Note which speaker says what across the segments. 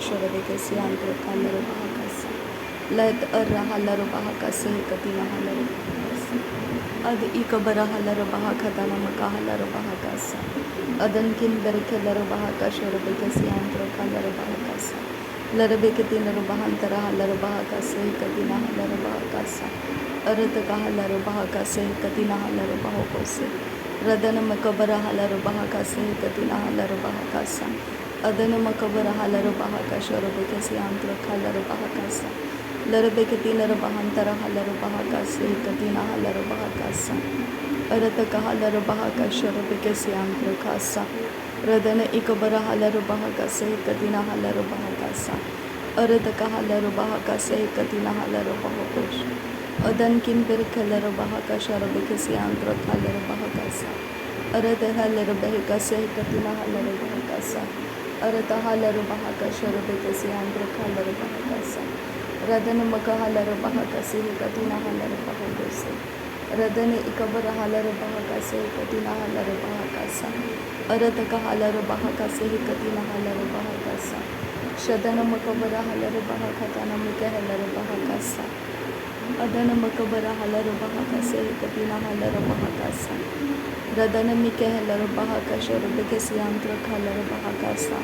Speaker 1: shorebe ke si antro kalaro bahakasa. Let arrahalaro bahakase katina halaro bahakasa. Ad ikabara halaro bahakatana makahalaro bahakasa. Adan kin berkelaro bahaka shorebe ke si antro kalaro bahakasa. Larabe katina bahantara halaro bahakase katina halaro bahakasa. Arata kahalaro bahakase katina halaro bahakose. Radana makabara halaro bahakase katina halaro bahakasa. Adana makabara halaro bahakasha robekasi antro halaro bahakasa. Larabe katina bahantara halaro bahakase katina halaro bahakasa. Arata kahalaro bahakasha robekasi antro kasa. Radana ikabara halaro bahakase katina halaro bahakasa. Arata kahalaro bahakase katina halaro bahakosh. Adan kin berkelaro bahakasha robekasi antro halaro bahakasa. Arata halaro bahakase katina halaro bahakasa. Arata halaro bahakasha robekasi antro halaro bahakasa. Radana maka halaro bahakase katina halaro bahakose. Radane ikabara halaro bahakase katina halaro bahakasa. Arata kahalaro bahakase katina halaro bahakasa. Shadana makabara halaro bahakatana mika halaro bahakasa. Adana makabara halaro bahakase katina halaro bahakasa. Radana mika halaro bahakasha robekasi antro halaro bahakasa.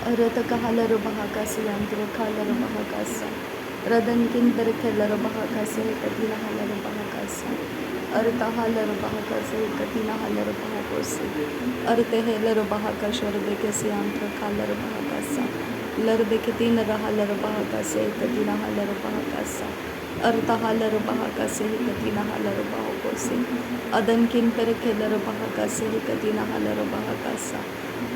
Speaker 1: Arata kahalaro bahakase antro halaro bahakasa. Radan kin berkelaro bahakase katina halaro bahakasa. Arata halaro bahakase katina halaro bahakose. Arate halaro bahakasha robekasi antro halaro bahakasa. Larbe katina halaro bahakase katina halaro bahakasa. Arta halaro bahakase katina halaro bahakose. Adan kin berkelaro bahakase katina halaro bahakasa.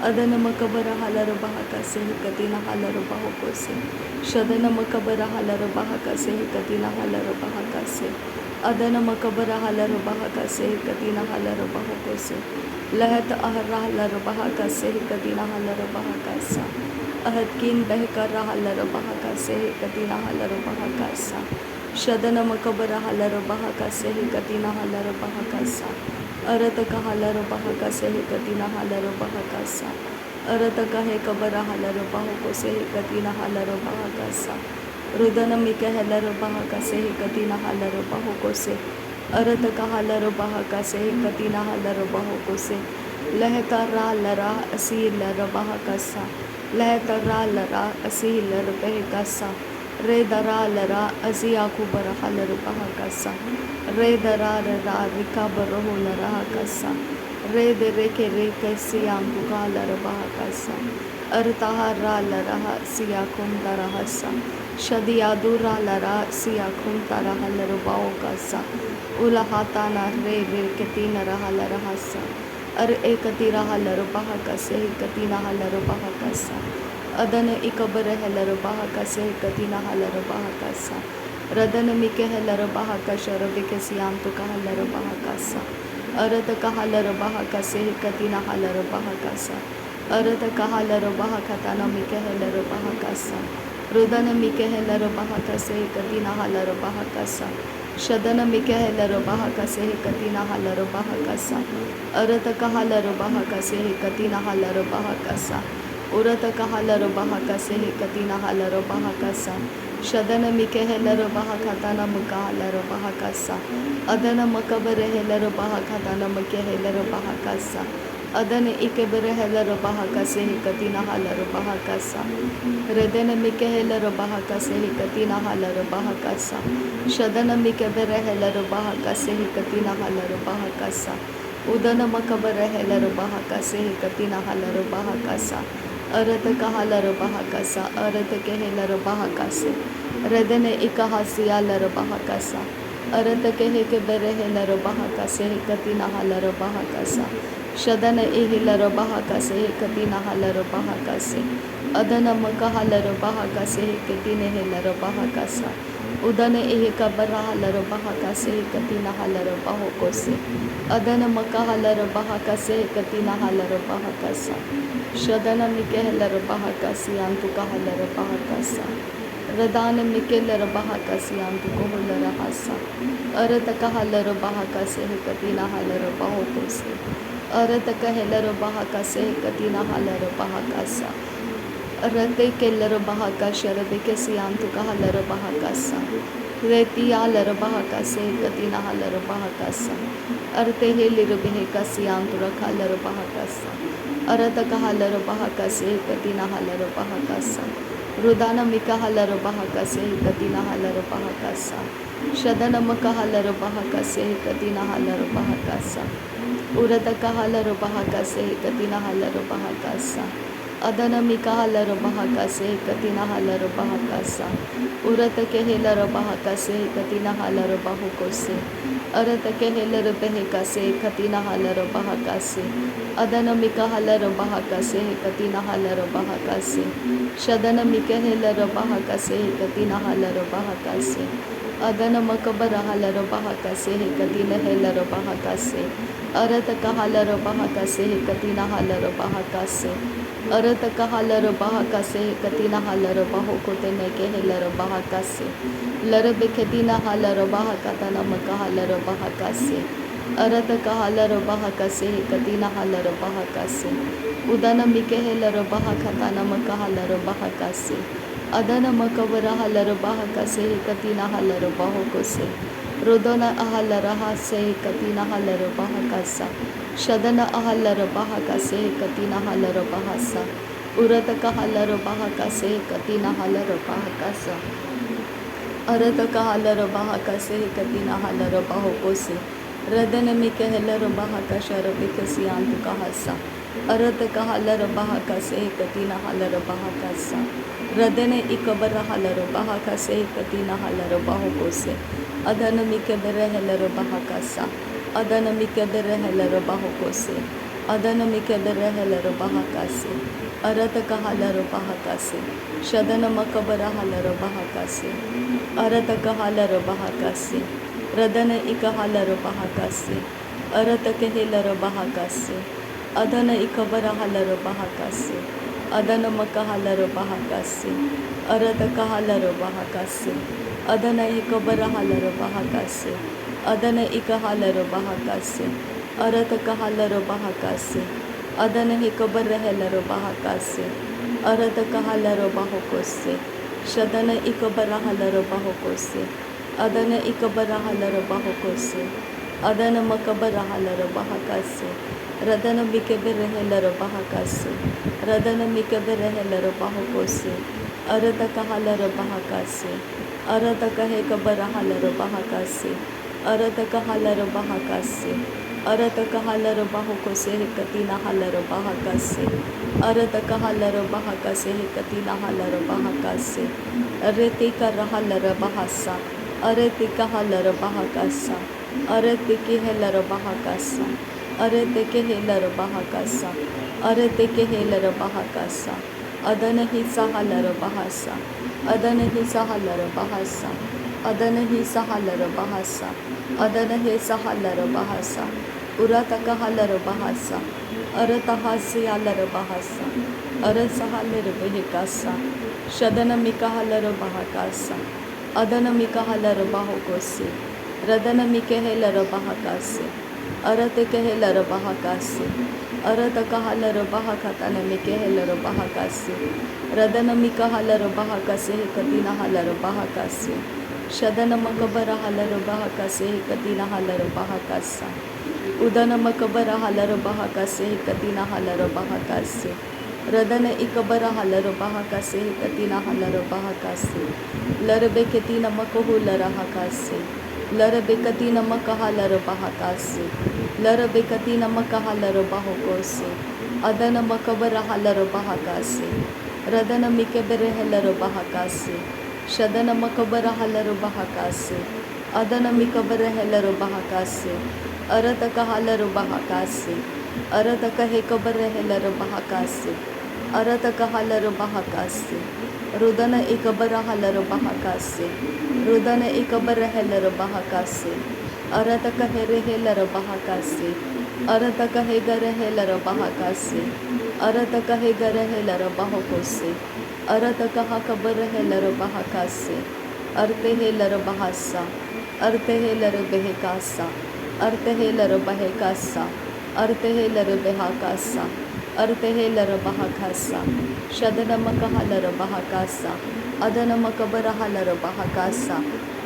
Speaker 1: Adana makabara halaro bahakase katina halaro bahakose. Shadana makabara halaro bahakase katina halaro bahakase. Adana makabara halaro bahakase katina halaro bahakose. Lahat ahra halaro bahakase katina halaro bahakasa. Ahad kin behkara halaro bahakase katina halaro bahakasa. Shadana makabara halaro bahakase katina halaro bahakasa. Arata kahalaro bahakase katina halaro bahakasa. Arata kahe kabara halaro bahakose katina halaro bahakasa. Rudana mika halaro bahakase katina halaro bahakose. Arata kahalaro bahakase katina halaro bahakose. Laheta ra lara asi lara bahakasa. Laheta ra lara asi lara bahakasa. Re dara lara asi akubara halaro bahakasa. Re dara ra rikabaro lara hakasa. Re de reke reke siyam bukala bahakasa. Artaha ra lara siyakum darahasa. Shadiyadu ra lara siyakum taraha lara bahakasa. Ulahatana re ketina raha lara hasa. Ar ekatira halaro bahakase katina halaro bahakasa. Adana ikabare halaro bahakase katina halaro bahakasa. Radana mike halaro bahakasha robekasi antu kahalaro bahakasa. Arata kahalaro bahakase katina halaro bahakasa. Arata kahalaro bahakatana mike halaro bahakasa. Rudana mike halaro bahakase katina halaro bahakasa. Shadana mike halaro bahakase katina halaro bahakasa. Arata kahalaro bahakase katina halaro bahakasa. Urata kahalaro bahakase katina halaro bahakasa. Shadana mike halaro bahakatana muka halaro bahakasa. Adana makabare halaro bahakatana muke halaro bahakasa. Adana ikebare halaro bahakase katina halaro bahakasa. Redana mike halaro bahakase katina halaro bahakasa. Shadana mikebare halaro bahakase katina halaro bahakasa. Udana makabare halaro bahakase katina halaro bahakasa. Arata kahalaro bahakasa. Arata kehelaro bahakase. Redane ikahasiya laro bahakasa. Arata keheke bere halaro bahakase katina halaro bahakasa. Shadana ihilaro bahakase katina halaro bahakase. Adana makahalaro bahakase katine halaro bahakasa. Udana ihikabara halaro bahakase katina halaro bahakose. Adana makahalaro bahakase katina halaro bahakasa. Shadana mikehalaro bahakasi antuka halaro bahakasa. Radana mikehalaro bahakasi antuko halaro hasa. Arata kahalaro bahakase katina halaro bahakose. Arata kahalaro bahakase katina halaro bahakasa. Rete ke larabaha sharabe ke siantu kaha larabaha kasa. Reti ya larabaha kase katina ha larabaha kasa. Arte he lirabehe kasiantu rakha larabaha kasa. Arata kaha larabaha kase katina ha larabaha kasa. Rudana mikaha larabaha kase katina ha larabaha kasa. Shadana makaha larabaha kase katina ha larabaha kasa. Urata kaha larabaha kase katina ha larabaha kasa. Adana mikaha larabaha kase katina ha larabaha kasa. Urata kehe larabaha kase katina ha larabahu kose. Arata kehe larabehe kase katina ha larabaha kase. Adana mikaha larabaha kase katina ha larabaha kase. Shadana mikahe larabaha kase katina ha larabaha kase. Adana makabara ha larabaha kase katina he larabaha kase. Arata kaha larabaha kase katina ha larabaha kase. Arata kaha larabaha kase katina ha larabahu kotene kehe larabaha kase. Larabe katina ha larabaha katana makaha larabaha kase. Arata kaha larabaha kase katina ha larabaha kase. Udana mikehe larabaha katana makaha larabaha kase. Adana makabara ha larabaha kase katina ha larabahu kose. Rodona ahalaraha se katina ha larabaha kasa. Shadana ahalarabaha kase katina ha larabaha sa. Urata kaha larabaha kase katina ha larabaha kasa. Arata kaha larabaha kase katina ha larabahu kose. Radana mikehe larabaha kasharabe kasiantu kahasa. Arata kaha larabaha kase katina ha larabaha kasa. Radane ikabara ha larabaha kase katina ha larabahu kose. Adana mikebere larabaha kasa. Adana mikebere larabahu kose. Adana mikebere larabaha kase. Arata kaha larabaha kase. Shadana makabara ha larabaha kase. Arata kaha larabaha kase. Radana ikaha larabaha kase. Arata kehe larabaha kase. Adana ikabara ha larabaha kase. Adana makaha larabaha kase. Arata kaha larabaha kase. Adana ikabara ha larabaha kase. Adana ikaha larabaha kase. Arata kaha larabaha kase. Adana ikabara ha larabaha kase. Arata kaha larabahu kose. Shadana ikabara ha larabahu kose. Adana ikabara ha larabahu kose. Adana makabara ha larabaha kase. Radana mikebere larabaha kase. Radana mikebere larabahu kose. Arata kaha larabaha kase. Arata kahe kabara ha larabaha kase. Arata kaha larabaha kase. Arata kaha larabahu kose katina ha larabaha kase. Arata kaha larabaha kase katina ha larabaha kase. Arete karaha larabaha sa. Arete kaha larabaha kasa. Arete kehe larabaha kasa. Arete kehe larabaha kasa. Arete kehe larabaha kasa. Adana hi saha larabaha sa. Adana hi saha larabaha sa. Adana hi saha larabaha sa. Adana hi saha larabaha sa. Urata kaha larabaha sa. Arata hasya larabaha sa. Arasaha larabahe kasa. Shadana mikaha larabaha kasa. Adana mikaha larabahu kose. Radana mikehe larabaha kase. Arate kehe larabaha kase. Arata kaha larabaha katana mikehe larabaha kase. Radana mikaha larabaha kase katina ha larabaha kase. Shadana makabara ha larabaha kase katina ha larabaha kasa. Udana makabara ha larabaha kase katina ha larabaha kase. Radana ikabara ha larabaha kase katina ha larabaha kase. Larabe katina makahu laraha kase. Larabe katina makaha larabaha kase. Larabe katina makaha larabahu kose. Adana makabara ha larabaha kase. Radana mikebere larabaha kase. Shadana makabara ha larabaha kase. Adana mikabere larabaha kase. Arata kaha larabaha kase. Arata kahe kabare larabaha kase. Arata kaha larabaha kase. Rudana ikabara ha larabaha kase. Rudana ikabara larabaha kase. Arata kahe rehe larabaha kase. Arata kahe gare larabaha kase. Arata kahe gare larabaha kose. Arata kaha kabara larabaha kase. Arte he larabaha sa. Arte he larabehe kasa. Arte he larabahe kasa. Arte he larabeha kasa. Artehela Rabahakasa, Shadanamakahala Rabahakasa, Adanamakabarahalla Rabahakasa,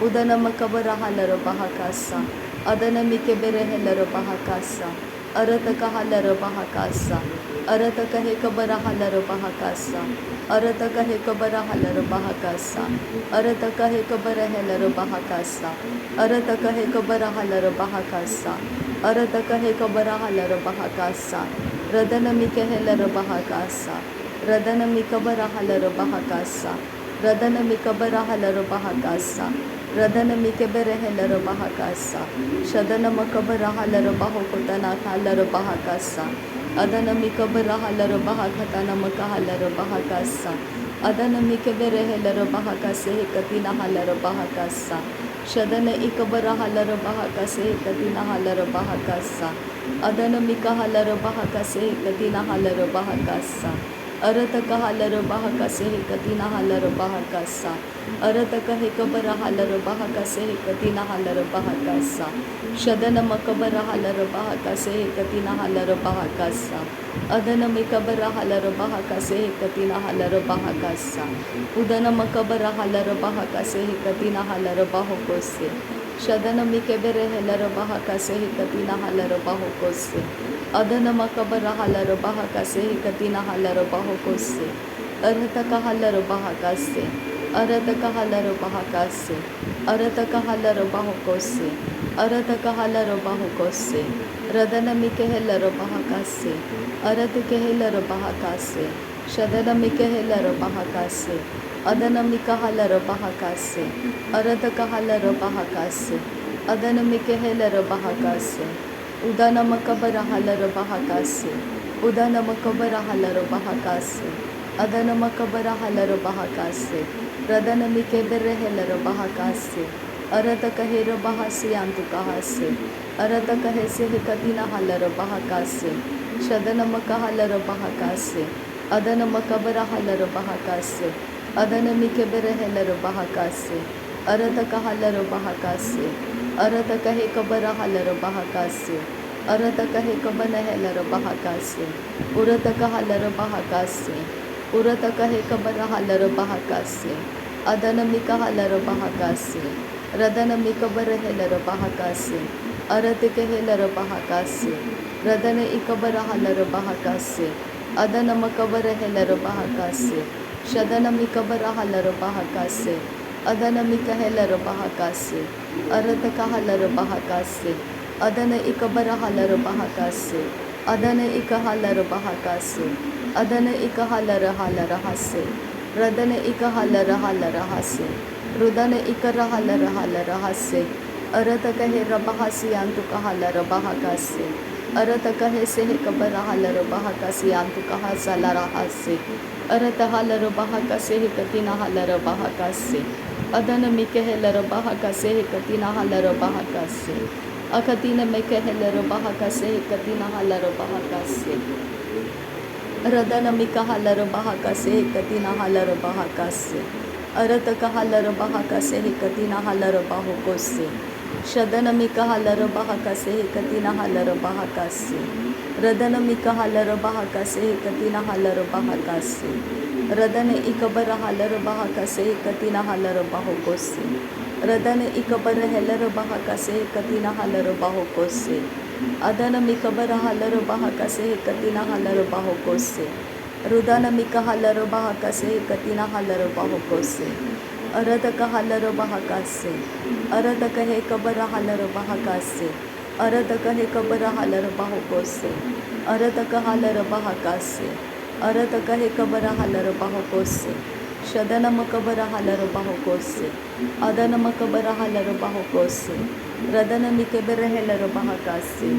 Speaker 1: Udanamakabarahalla Rabahakasa, Adanamikeberehela Rabahakasa, Aratakahala Rabahakasa, Aratakahekabarahala Rabahakasa, Aratakahekabarahala Rabahakasa, Aratakahekabarahela Rabahakasa, Aratakahekabarahala Rabahakasa, Aratakahekabarahala Rabahakasa, Radanamikehela Rabahakasa, Radanamikabarahala Rabahakasa, Radanamikabarahala Rabahakasa, Radanamikeberehela Rabahakasa, Shadanamakabarahalla Rabahokotanahala Rabahakasa, Adanamikabarahala Rabahakatana Makahala Rabahakasa, Adanamikeberehela Rabahakase Hekatinahala Rabahakasa, Shadana Ikabarahala Rabahakase Hekatinahala Rabahakasa, Adanamikahala Rabahakase Hekatinahala Rabahakasa, Aratakahala Rabahakase Hekatinahala Rabahakasa, Aratakahekabarahala Rabahakase Hekatinahala Rabahakasa, Shadanamakabarahalla Rabahakase Hekatinahala Rabahakasa, Adanamikabarahala Rabahakase Hekatinahala Rabahakasa, Udanamakabarahalla Rabahakase Hekatinahala Rabahokose, Shadanamikeberehela Rabahakase Hekatinahala Rabahokose, Adanamakabarahalla Rabahakase Hekatinahala Rabahokose, Aratakahala Rabahakase, Aratakahala Rabahakase, Aratakahala Rabahokose, Aratakahala Rabahokose, Radanamikehela Rabahakase, Aratakehela Rabahakase, Shadanamikehela Rabahakase, Adanamikahala Rabahakase, Aratakahala Rabahakase, Adanamikehela Rabahakase, Udanamakabarahalla Rabahakase, Udanamakabarahalla Rabahakase, Adanamakabarahalla Rabahakase, Radanamikeberehela Rabahakase, Aratakahe Rabahasi Antukahase, Aratakahese Hekatinahala Rabahakase, Shadanamakahala Rabahakase, Adanamakabarahalla Rabahakase, Adanamikeberehela Rabahakase, Aratakahala Rabahakase, Aratakahe Kabarahala Rabahakase, Aratakahe Kabanahela Rabahakase, Uratakahala Rabahakase, Uratakahe Kabarahala Rabahakase, Adanamikahala Rabahakase, Radanamikabarahela Rabahakase, Aratakehela Rabahakase, Radana Ikabarahala Rabahakase, Adanamakabarahela Rabahakase, Shadanamikabarahala Rabahakase, Adanamikahela Rabahakase, Aratakahala Rabahakase, Adana Ikabarahala Rabahakase, Adana Ikahala Rabahakase, Adana Ikahala Rahala Rahase, Radana Ikahala Rahala Rahase, Rudana Ikarahala Rahala Rahase, Aratakahe Rabahasi Antukahala Rabahakase, Aratakahe Sehekabarahala Rabahakase Antukahasala Rahase, Aratahala Rabahakase Hekatinahala Rabahakase, Adana Mikehela Rabahakase Hekatinahala Rabahakase, Akatina Mekehela Rabahakase Hekatinahala Rabahakase, Radana Mikahala Rabahakase Hekatinahala Rabahakase, Aratakahala Rabahakase Hekatinahala Rabahokose, Shadana Mikahala Rabahakase Hekatinahala Rabahakase, Radana Mikahala Rabahakase Hekatinahala Rabahakase, Radana Ikabarahala Rabahakase Hekatinahala Rabahokose, Radana Ikabarahela Rabahakase Hekatinahala Rabahokose, Adana Mikabarahala Rabahakase Hekatinahala Rabahokose, Rudana Mikahala Rabahakase Hekatinahala Rabahokose, Aratakahala Rabahakase, Aratakahe Kabarahala Rabahakase, Aratakahe Kabarahala Rabahokose, Aratakahala Rabahakase, Aratakahe Kabarahala Rabahokose, Shadana Makabarahala Rabahokose, Adana Makabarahala Rabahokose, Radana Mikeberehela Rabahakase,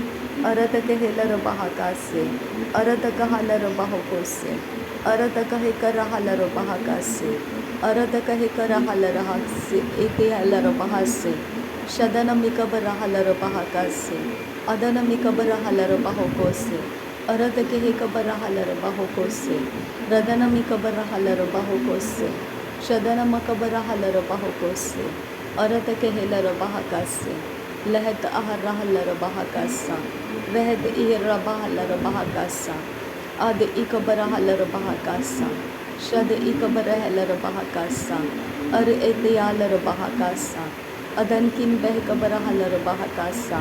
Speaker 1: Aratakehela Rabahakase, Aratakahala Rabahokose, Aratakahe Karahala Rabahakase, Aratakahe Karahala Rahase, Ekehala Rabahase, Shadana Mikabarahala Rabahakase, Adana Mikabarahala Rabahokose, Aratakehe Kabarahala Rabahokose, Radana Mikabarahala Rabahokose, Shadana Makabarahala Rabahokose, Aratakehela Rabahakase, Lehet Aharahala Rabahakasa, Vehed Ihrabahala Rabahakasa, अद इकबरा लर बहाकासा शद इकबरा लर बहाकासा अर एतया लर बहाकासा अदन किन बहकबरा लर बहाकासा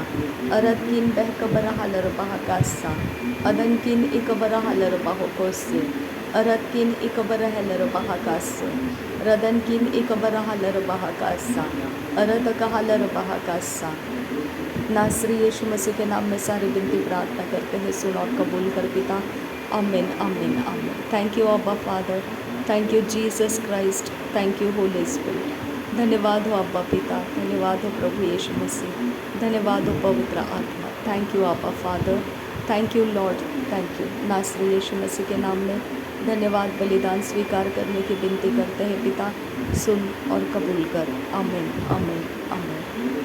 Speaker 1: अरद किन बहकबरा लर बहाकासा अदन किन इकबरा लर बहकोसे अरद किन इकबरा लर बहाकासे रदन किन इकबरा लर बहाकासा अरद कहा लर बहाकासा। नासरी यीशु मसीह के नाम में सारी विनती प्रार्थना करते हैं, सुन और कबूल कर पिता। आमीन आमीन आमीन। थैंक यू अब्बा father, thank you Jesus Christ, thank you Holi spirit. धन्यवाद हो अब्बा पिता, धन्यवाद हो प्रभु यीशु मसीह, धन्यवाद हो पवित्र आत्मा। थैंक यू अब्बा father, thank you Lord, thank you. नासरी यीशु मसीह के नाम में धन्यवाद। बलिदान स्वीकार करने की विनती करते हैं पिता, सुन और कबूल कर। आमीन आमीन आमीन।